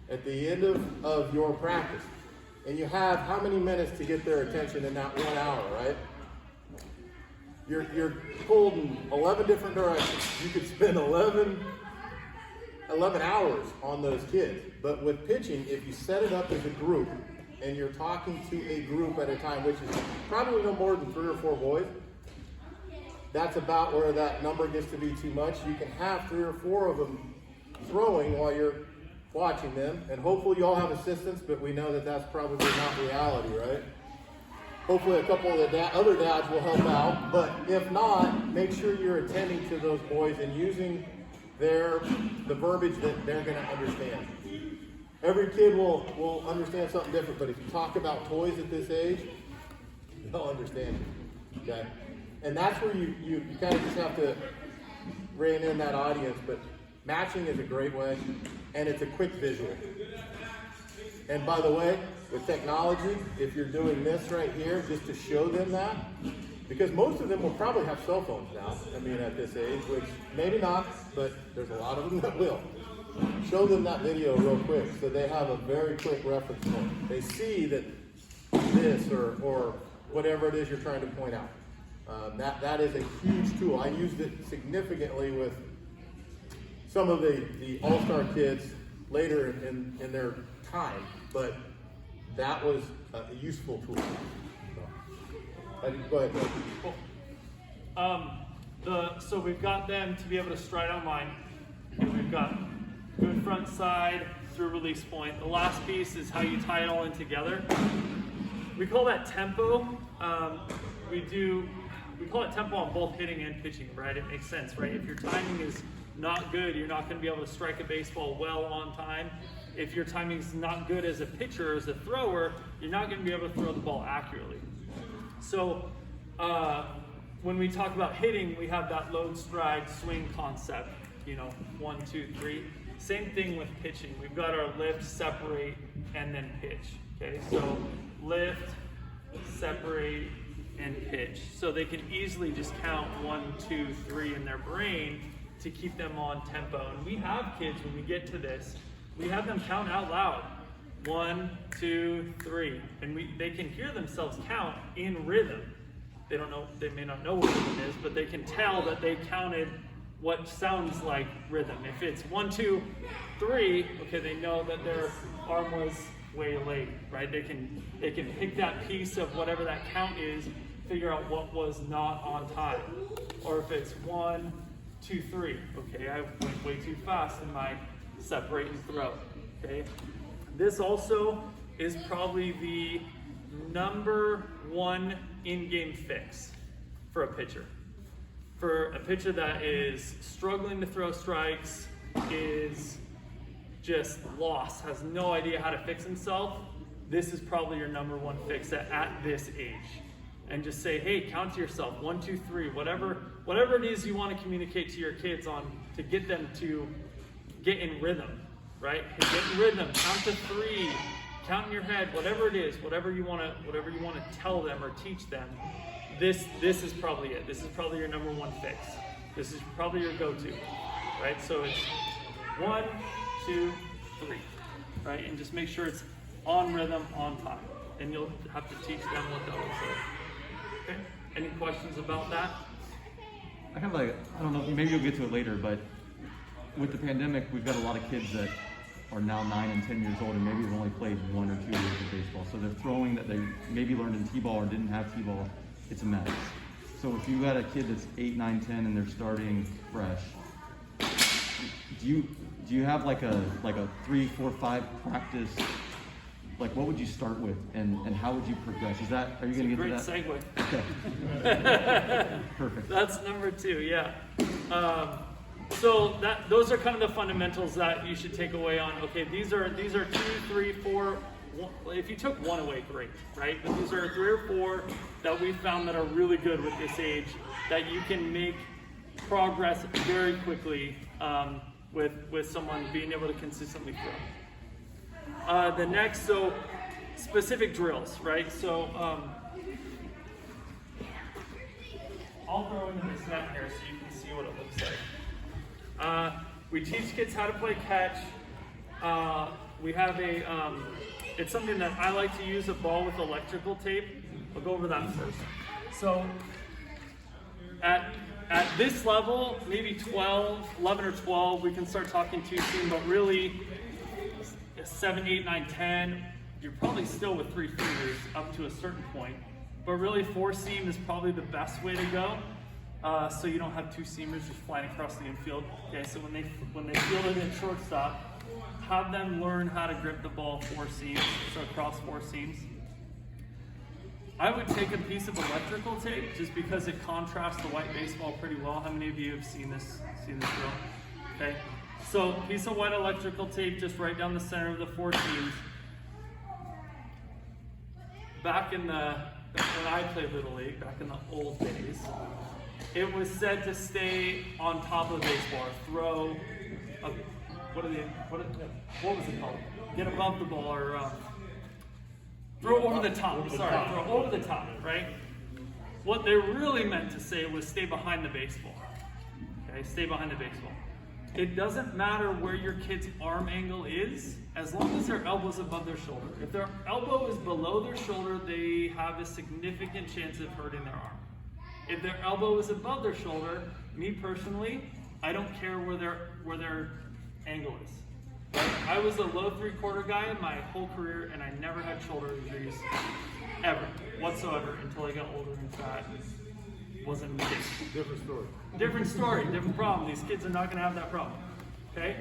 at the end of your practice, and you have how many minutes to get their attention in that 1 hour, right? You're pulled in 11 different directions. You could spend 11 hours on those kids. But with pitching, if you set it up as a group, and you're talking to a group at a time, which is probably no more than 3 or 4 boys, that's about where that number gets to be too much. You can have 3 or 4 of them throwing while you're watching them, and hopefully you all have assistants, but we know that that's probably not reality, right? Hopefully a couple of the other dads will help out, but if not, make sure you're attending to those boys and using the verbiage that they're going to understand. Every kid will understand something different, but if you talk about toys at this age, they'll understand you, okay? And that's where you kind of just have to rein in that audience, but matching is a great way, and it's a quick visual. And by the way, with technology, if you're doing this right here, just to show them that, because most of them will probably have cell phones now, I mean, at this age, which maybe not, but there's a lot of them that will. Show them that video real quick so they have a very quick reference point. They see that this or whatever it is you're trying to point out. That is a huge tool. I used it significantly with some of the all-star kids later in their time, but that was a useful tool. Go ahead. Cool. So we've got them to be able to stride on line. And we've got good front side through release point. The last piece is how you tie it all in together. We call that tempo. We call it tempo on both hitting and pitching, right? It makes sense, right? If your timing is not good, you're not going to be able to strike a baseball well on time. If your timing is not good as a pitcher, as a thrower, you're not going to be able to throw the ball accurately. So when we talk about hitting, we have that load, stride, swing concept, 1, 2, 3. Same thing with pitching. We've got our lift, separate, and then pitch. Okay, so lift, separate, and pitch. So they can easily just count 1, 2, 3 in their brain to keep them on tempo. And we have kids, when we get to this, we have them count out loud. 1, 2, 3. And they can hear themselves count in rhythm. They may not know what rhythm is, but they can tell that they counted what sounds like rhythm. If it's 1, 2, 3, okay, they know that their arm was way late, right? They can pick that piece of whatever that count is, figure out what was not on time. Or if it's 1, 2, 3, okay, I went way too fast in my separate and throw, okay? This also is probably the number 1 in-game fix for a pitcher. For a pitcher that is struggling to throw strikes, is just lost, has no idea how to fix himself, this is probably your number 1 fix at this age. And just say, hey, count to yourself, 1, 2, 3, whatever it is you want to communicate to your kids on to get them to get in rhythm, right? Get in rhythm, count to 3, count in your head, whatever it is, whatever you want to tell them or teach them. This is probably it. This is probably your number 1 fix. This is probably your go-to, right? So it's 1, 2, 3, right? And just make sure it's on rhythm, on time. And you'll have to teach them what that looks like. Okay? Any questions about that? I don't know, maybe you'll get to it later, but with the pandemic, we've got a lot of kids that are now 9 and 10 years old and maybe have only played 1 or 2 years of baseball. So they're throwing that they maybe learned in T-ball or didn't have T-ball. It's a mess. So if you got a kid that's 8, 9, 10 and they're starting fresh, do you have like a 3, 4, 5 practice? Like, what would you start with, and how would you progress? Are you going to get to that? Great segue. Okay. Perfect. That's number 2, yeah. So those are kind of the fundamentals that you should take away on. Okay, these are 2, 3, 4. If you took 1 away, great, right? But these are 3 or 4 that we found that are really good with this age, that you can make progress very quickly with someone being able to consistently throw. The next, so specific drills, right? So I'll throw into this net here so you can see what it looks like. We teach kids how to play catch. we have a, it's something that I like to use, a ball with electrical tape. I'll go over that first. So at this level, maybe 11 or 12, we can start talking two-seam, but really 7, 8, 9, 10, you're probably still with 3 fingers up to a certain point. But really 4-seam is probably the best way to go. So you don't have 2 seamers just flying across the infield. Okay, so when they field it in shortstop, have them learn how to grip the ball 4 seams, so across 4 seams. I would take a piece of electrical tape just because it contrasts the white baseball pretty well. How many of you have seen this drill? Okay, so piece of white electrical tape just right down the center of the 4 seams. Back in when I played Little League, back in the old days, it was said to stay on top of the baseball, throw, what was it called? Get above the ball, or throw over the top, throw over the top, right? What they really meant to say was stay behind the baseball, okay? Stay behind the baseball. It doesn't matter where your kid's arm angle is, as long as their elbow's above their shoulder. If their elbow is below their shoulder, they have a significant chance of hurting their arm. If their elbow is above their shoulder, me personally, I don't care where their angle is. Right? I was a low 3/4 guy my whole career, and I never had shoulder injuries, ever, whatsoever, until I got older and fat. Wasn't the case. Different story. Different story, different problem. These kids are not going to have that problem. Okay?